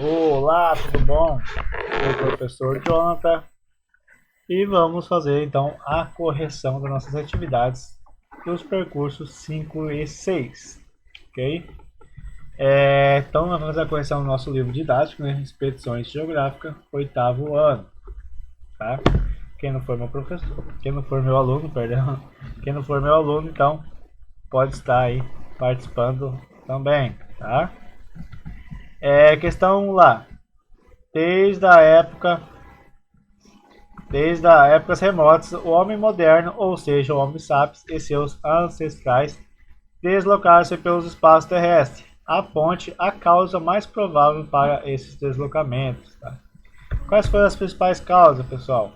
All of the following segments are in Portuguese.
Olá, tudo bom? Sou o professor Jonathan e vamos fazer então a correção das nossas atividades dos percursos 5 e 6, ok? Então nós vamos fazer a correção do nosso livro didático, né? Expedições Geográficas, oitavo ano, tá? Quem não for meu professor, quem não for meu aluno, perdão, quem não for meu aluno, então pode estar aí participando também, tá? Questão lá. Desde a época Desde as épocas remotas, o homem moderno, ou seja, o Homo sapiens e seus ancestrais, deslocaram-se pelos espaços terrestres. A ponte, a causa mais provável para esses deslocamentos. Tá? Quais foram as principais causas, pessoal?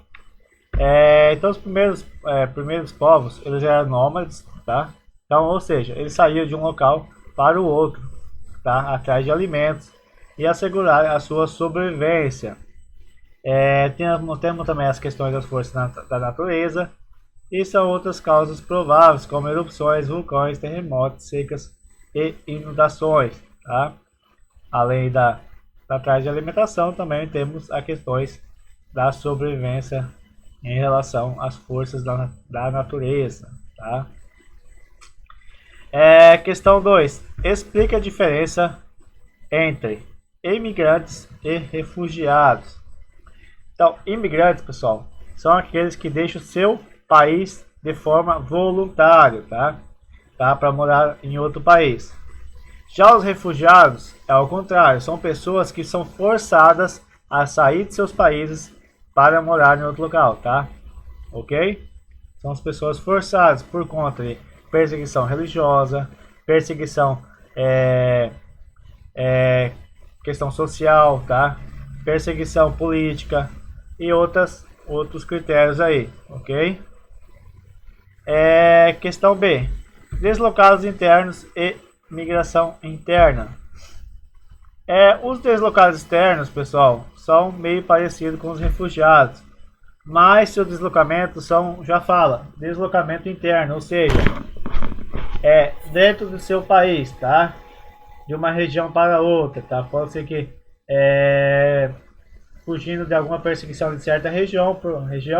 Então, os primeiros povos, eles eram nômades, tá? Então, ou seja, eles saíam de um local para o outro, tá? Atrás de alimentos e assegurar a sua sobrevivência. Temos também as questões das forças da natureza e são outras causas prováveis, como erupções, vulcões, terremotos, secas e inundações. Tá? Além da praia de alimentação, também temos as questões da sobrevivência em relação às forças da natureza. Tá? Questão 2. Explique a diferença entre imigrantes e refugiados. Então, imigrantes, pessoal, são aqueles que deixam o seu país de forma voluntária, tá? Para morar em outro país. Já os refugiados, é ao contrário, são pessoas que são forçadas a sair de seus países para morar em outro local, tá? Ok? São as pessoas forçadas por conta de perseguição religiosa, perseguição, questão social, tá? Perseguição política e outros critérios aí, ok? Questão B. Deslocados internos e migração interna. Os deslocados externos, pessoal, são meio parecidos com os refugiados, mas seus deslocamentos são, já fala, deslocamento interno, ou seja, dentro do seu país, tá? De uma região para outra, tá? Pode ser que fugindo de alguma perseguição de certa região,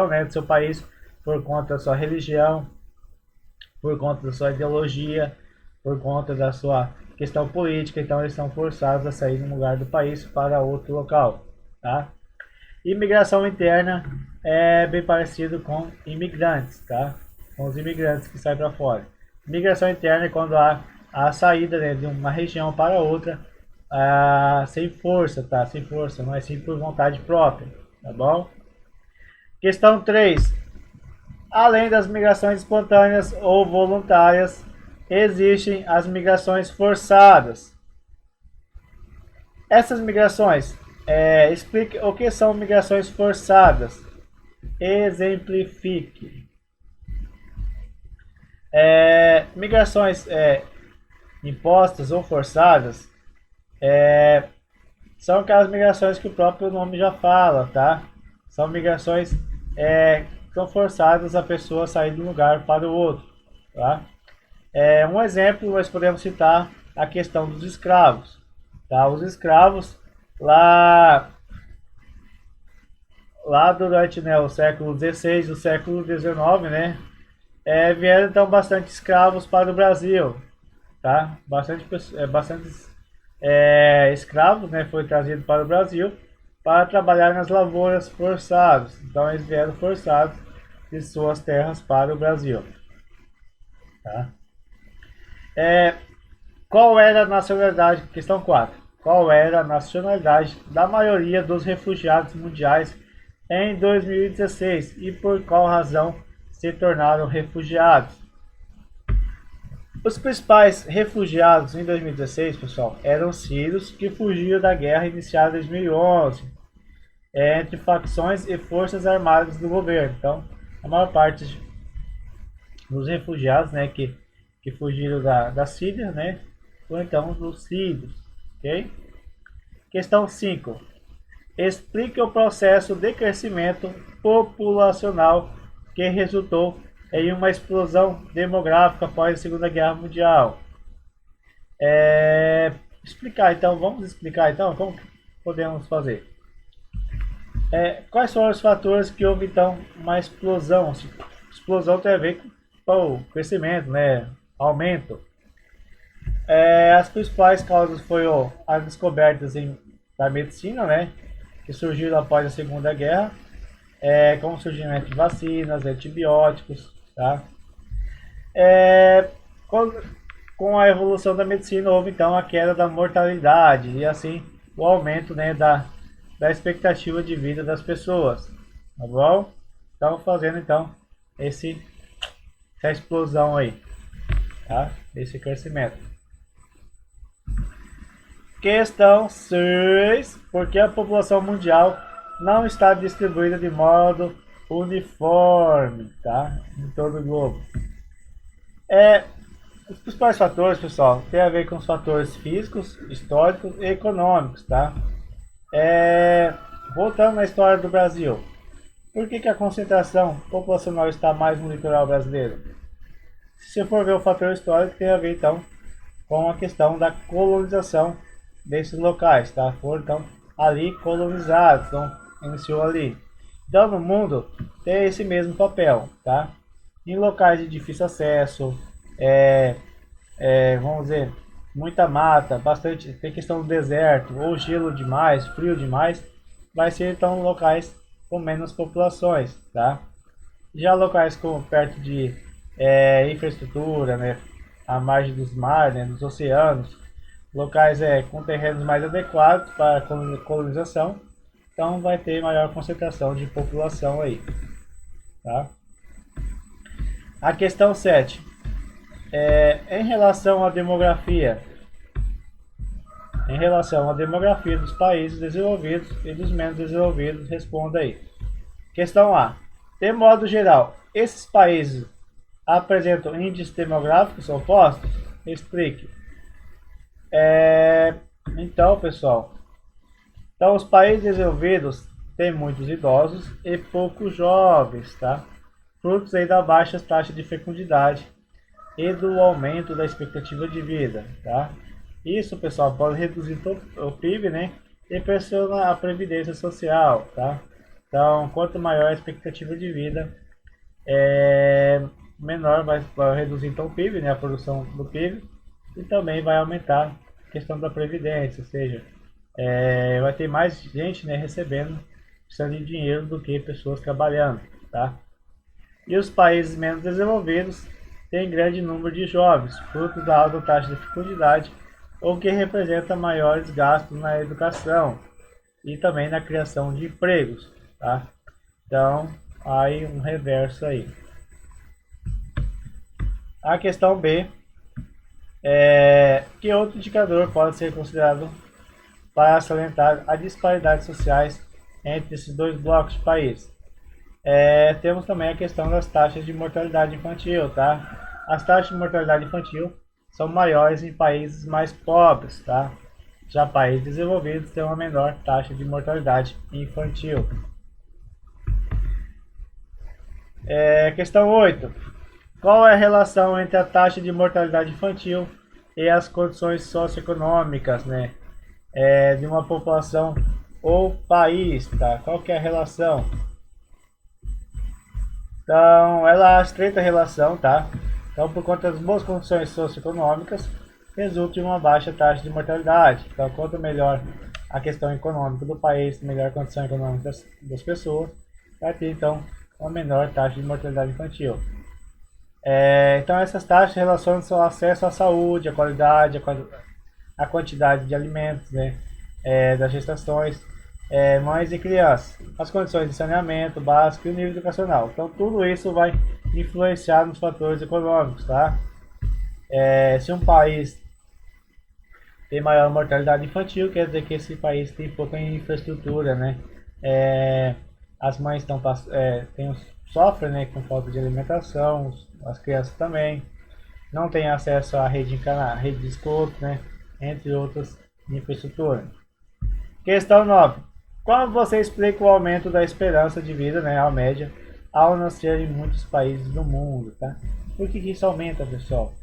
né, do seu país, por conta da sua religião, por conta da sua ideologia, por conta da sua questão política, então eles são forçados a sair de um lugar do país para outro local, tá? Imigração interna é bem parecido com imigrantes, tá? Com os imigrantes que saem para fora. Migração interna é quando há a saída, né, de uma região para outra, sem força, tá? Sem força, mas sim por vontade própria, tá bom? Questão 3. Além das migrações espontâneas ou voluntárias, existem as migrações forçadas. Essas migrações, explique o que são migrações forçadas. Exemplifique. Migrações impostas ou forçadas são aquelas migrações que o próprio nome já fala, tá? São migrações que são forçadas a pessoa a sair de um lugar para o outro, tá? Um exemplo, nós podemos citar a questão dos escravos, tá? Os escravos lá durante, né, o século XVI, o século XIX, né? Vieram então bastante escravos para o Brasil, tá? Bastante escravos, né, foi trazido para o Brasil para trabalhar nas lavouras forçadas. Então eles vieram forçados de suas terras para o Brasil. Tá? Qual era a nacionalidade? Questão 4. Qual era a nacionalidade da maioria dos refugiados mundiais em 2016 e por qual razão se tornaram refugiados? Os principais refugiados em 2016, pessoal, eram sírios que fugiram da guerra iniciada em 2011 entre facções e forças armadas do governo. Então, a maior parte dos refugiados, né, que fugiram da Síria, né, ou então dos sírios, ok? Questão 5. Explique o processo de crescimento populacional que resultou em uma explosão demográfica após a Segunda Guerra Mundial. Vamos explicar então como podemos fazer? Quais foram os fatores que houve então uma explosão? Explosão tem a ver com o crescimento, né? Aumento. As principais causas foram as descobertas da medicina, né? Que surgiram após a Segunda Guerra, com o surgimento de vacinas, antibióticos, tá? Com, com a evolução da medicina houve então a queda da mortalidade e assim o aumento, né, da expectativa de vida das pessoas, tá bom? Então fazendo então essa explosão aí, tá? Esse crescimento. Questão 6. Por que a população mundial não está distribuída de modo uniforme, tá? Em todo o globo. Os principais fatores, pessoal, tem a ver com os fatores físicos, históricos e econômicos, tá? Voltando na história do Brasil. Por que a concentração populacional está mais no litoral brasileiro? Se você for ver o fator histórico, tem a ver então com a questão da colonização desses locais, tá? Foram então ali colonizados, então iniciou ali. Então no mundo tem esse mesmo papel, tá? Em locais de difícil acesso, vamos dizer, muita mata, bastante, tem questão do deserto, ou gelo demais, frio demais, vai ser então locais com menos populações, tá? Já locais perto de infraestrutura, né, à margem dos mares, né, dos oceanos, locais com terrenos mais adequados para colonização, então vai ter maior concentração de população aí, tá? A questão 7. Em relação à demografia, dos países desenvolvidos e dos menos desenvolvidos, responda aí. Questão A. De modo geral, esses países apresentam índices demográficos opostos? Explique. Então, pessoal, os países desenvolvidos têm muitos idosos e poucos jovens, tá? Frutos aí da baixa taxa de fecundidade e do aumento da expectativa de vida, tá? Isso, pessoal, pode reduzir o PIB, né? E pressiona a previdência social, tá? Então, quanto maior a expectativa de vida, menor vai reduzir então o PIB, né? A produção do PIB, e também vai aumentar a questão da previdência, ou seja, vai ter mais gente, né, recebendo de dinheiro do que pessoas trabalhando, tá? E os países menos desenvolvidos têm grande número de jovens, fruto da alta taxa de fecundidade, o que representa maiores gastos na educação e também na criação de empregos, tá? Então, aí um reverso aí. A questão B que outro indicador pode ser considerado para salientar as disparidades sociais entre esses dois blocos de países? Temos também a questão das taxas de mortalidade infantil, tá? As taxas de mortalidade infantil são maiores em países mais pobres, tá? Já países desenvolvidos têm uma menor taxa de mortalidade infantil. Questão 8. Qual é a relação entre a taxa de mortalidade infantil e as condições socioeconômicas, né, de uma população ou país, tá? Qual que é a relação? Então, ela estreita a relação, tá? Então, por conta das boas condições socioeconômicas, resulta em uma baixa taxa de mortalidade. Então, quanto melhor a questão econômica do país, melhor a condição econômica das pessoas, vai ter, então, uma menor taxa de mortalidade infantil. Então, essas taxas relacionam-se ao acesso à saúde, à qualidade, à quantidade de alimentos, né, das gestações, mães e crianças, as condições de saneamento básico e o nível educacional. Então, tudo isso vai influenciar nos fatores econômicos, tá? Se um país tem maior mortalidade infantil, quer dizer que esse país tem pouca infraestrutura, né? As mães sofrem, né, com falta de alimentação, as crianças também, não têm acesso à rede de esgoto, né, entre outras infraestruturas. Questão 9. Como você explica o aumento da esperança de vida, né, a média, ao nascer em muitos países do mundo, tá? Por que isso aumenta, pessoal?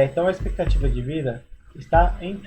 Então a expectativa de vida está entre